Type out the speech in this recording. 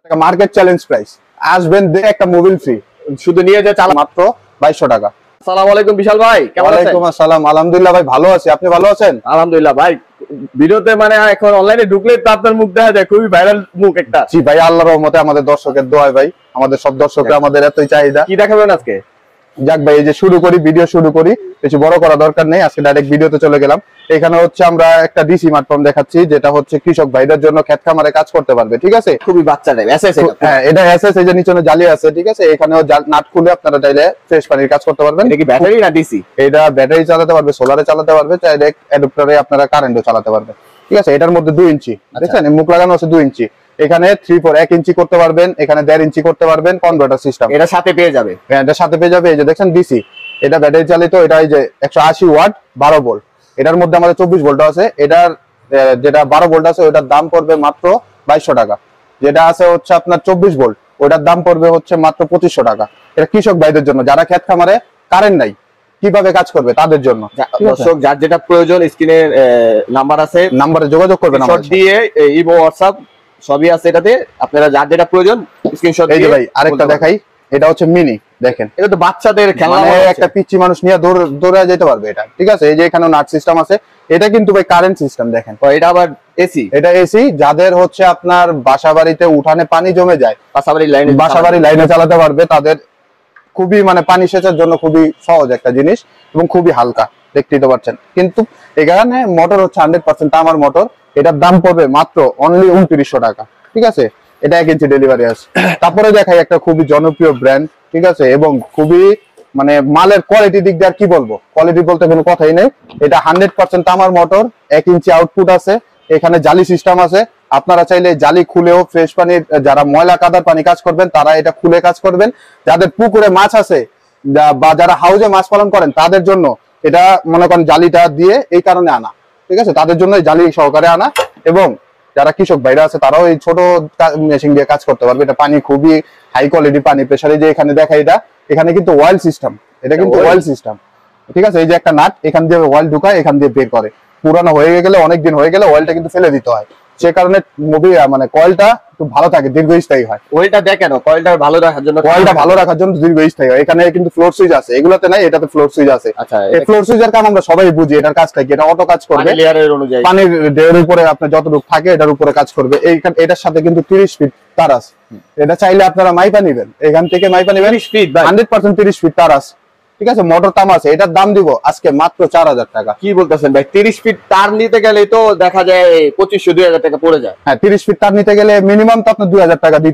টাকা market challenge price. আসবেন দেখে একটা মোবিল ফ্রি, শুধু নিয়ে যে চালা মাত্র 2200 টাকা। আসসালামু আলাইকুম বিশাল ভাই, কেমন আছেন? ওয়ালাইকুম আসসালাম, আলহামদুলিল্লাহ ভাই ভালো আছি, আপনি ভালো আছেন? আলহামদুলিল্লাহ ভাই, ভিডিওতে মানে এখন অনলাইনে ঢুকলে তো আপনার মুখ দেখা যায়, খুবই ভাইরাল মুখ একটা। জি ভাই, আল্লাহর রহমতে আমাদের দর্শকের দোয়ায় ভাই, আমাদের সব দর্শকরা আমাদের এতই চাহিদা। কি দেখাবেন আজকে? যাক ভাই, এই যে শুরু করি, ভিডিও শুরু করি, বেশি বড় করা দরকার নেই, আজকে ডাইরেক্ট ভিডিওতে চলে গেলাম। এখানে হচ্ছে আমরা একটা ডিসি স্মার্টফোন দেখাচ্ছি, যেটা হচ্ছে কৃষক ভাইদের জন্য ক্ষেত খামারে কাজ করতে পারবে, ঠিক আছে? খুবই বাচ্চা টাইপ এসএস এটা। হ্যাঁ, এটা এসএস, এই যে নিচে জালি আছে, ঠিক আছে? এখানেও নাট খুলে আপনারা চাইলে ফ্রেশ পানির কাজ করতে পারবেন। এটা কি ব্যাটারি না ডিসি? এটা ব্যাটারি চালাতে পারবে, সোলারে চালাতে পারবে, চাইলে অ্যাডাপ্টারে আপনারা কারেন্টও চালাতে পারবে, ঠিক আছে? এটার মধ্যে 2 ইঞ্চি, দেখছেন মুখ লাগানো আছে 2 ইঞ্চি। এখানে 1 ইঞ্চি করতে পারবেন, এখানে 1.5 ইঞ্চি করতে পারবেন, কনভার্টার সিস্টেম এটা সাথে পেয়ে যাবে। হ্যাঁ, এটার সাথে পেয়ে যাবে। এই যে দেখছেন ডিসি, এটা ব্যাটারি চালিত, এটা এই যে 180 ওয়াট 12 ভোল্ট। এটার মধ্যে আমাদের 24 ভোল্ট আছে। এটার যেটা 12 ভোল্ট আছে ওটার দাম পড়বে মাত্র 2200 টাকা। যেটা আছে হচ্ছে আপনার 24 ভোল্ট, ওটার দাম পড়বে হচ্ছে মাত্র 2500 টাকা। এটা কৃষক ভাইদের জন্য, যারা ক্ষেত খামারে কারেন্ট নাই, কিভাবে কাজ করবে তাদের জন্য। দর্শক যার যেটা প্রয়োজন, স্ক্রিনে নাম্বার আছে, নাম্বারে যোগাযোগ করবেন। শর্ট দিয়ে ইমো হোয়াটসঅ্যাপ সবই আছে এটাতে, আপনারা যার যেটা প্রয়োজন স্ক্রিনশট এই যে ভাই আরেকটা দেখাই, এটা হচ্ছে মিনি, দেখেন এটা তো বাচ্চাদের খেলনা, মানে একটা পিচ্চি মানুষ নিয়ে দৌড়ে যেতে পারবে এটা, ঠিক আছে? এই যে এখানে নাট সিস্টেম আছে, এটা কিন্তু ভাই কারেন্ট সিস্টেম, দেখেন এটা আবার এসি। এটা এসি, যাদের হচ্ছে আপনার বাসা বাড়িতে উঠানে পানি জমে যায়, বাসাবাড়ি লাইনে চালাতে পারবে, তাদের খুবই মানে পানি সেচের জন্য খুবই সহজ একটা জিনিস এবং খুবই হালকা, দেখতেই তো পাচ্ছেন। কিন্তু এখানে মোটর হচ্ছে 100% তামার মোটর। এটার দাম পড়বে মাত্র অনলি 2900 টাকা, ঠিক আছে? এটা 1 ইঞ্চি ডেলিভারি আছে। তারপরে দেখাই একটা খুবই জনপ্রিয় ব্র্যান্ড, ঠিক আছে? এবং খুবই মানে মালের কোয়ালিটি দিক দিয়ে আর কি বলবো, কোয়ালিটি বলতে কোনো কথাই নেই। এটা 100% তামার মোটর, 1 ইঞ্চি আউটপুট আছে, এখানে জালি সিস্টেম আছে। আপনারা চাইলে জালি খুলেও ফ্রেশ পানির, যারা ময়লা কাদার পানি কাজ করবেন তারা এটা খুলে কাজ করবেন। যাদের পুকুরে মাছ আছে বা যারা হাউজে মাছ পালন করেন তাদের জন্য এটা মনে করেন জালিটা দিয়ে এই কারণে আনা, ঠিক আছে? তাদের জন্য জালি সহকারে আনা। এবং যারা কৃষক ভাইরা আছে তারাও এই ছোট মেশিন দিয়ে কাজ করতে পারবে। এটা পানি খুবই হাই কোয়ালিটি পানি, প্রেসারে যে এখানে দেখা, এটা এখানে কিন্তু অয়েল সিস্টেম, এটা কিন্তু অয়েল সিস্টেম, ঠিক আছে? এই যে একটা নাট, এখান দিয়ে অয়েল ঢুকায়, এখান দিয়ে বের করে। পুরানো হয়ে গেলে, অনেকদিন হয়ে গেলে অয়েলটা কিন্তু ফেলে দিতে হয়, সে কারণে মানে কয়েলটা একটু ভালো থাকে, দীর্ঘস্থায়ী হয়। ওইটা দেখেন, কয়েলটা ভালো রাখার জন্য, কয়েলটা ভালো রাখার জন্য দীর্ঘস্থায়ী হয়। এখানে কিন্তু ফ্লোর সুইচ আছে, এগুলোতে নাই, এটাতে ফ্লোর সুইচ আছে। আচ্ছা, এই ফ্লোর সুইচের কাম আমরা সবাই বুঝি, এটার কাজটা কি, এটা অটো কাজ করবে, লেয়ারের অনুযায়ী পানির লেয়ারের উপরে আপনার যতটুকু থাকে এটার উপরে কাজ করবে। এটার সাথে কিন্তু 30 ফিট তার আছে। এটা চাইলে আপনারা মাইপা নিবেন, এখান থেকে মাইপা নিবেন 30 ফিট, 100% 30 ফিট তার আছে, ঠিক আছে? মোটর তাম আছে। এটার দাম দিব আজকে মাত্র 4000 টাকা। কি বলতেছেন ভাই? 30 ফিট তার নিতে গেলে তো দেখা যায় 2500-2000 টাকা পড়ে যায়। হ্যাঁ, 30 ফিট তার নিতে গেলে মিনিমাম তো আপনার 2000 টাকা দিতে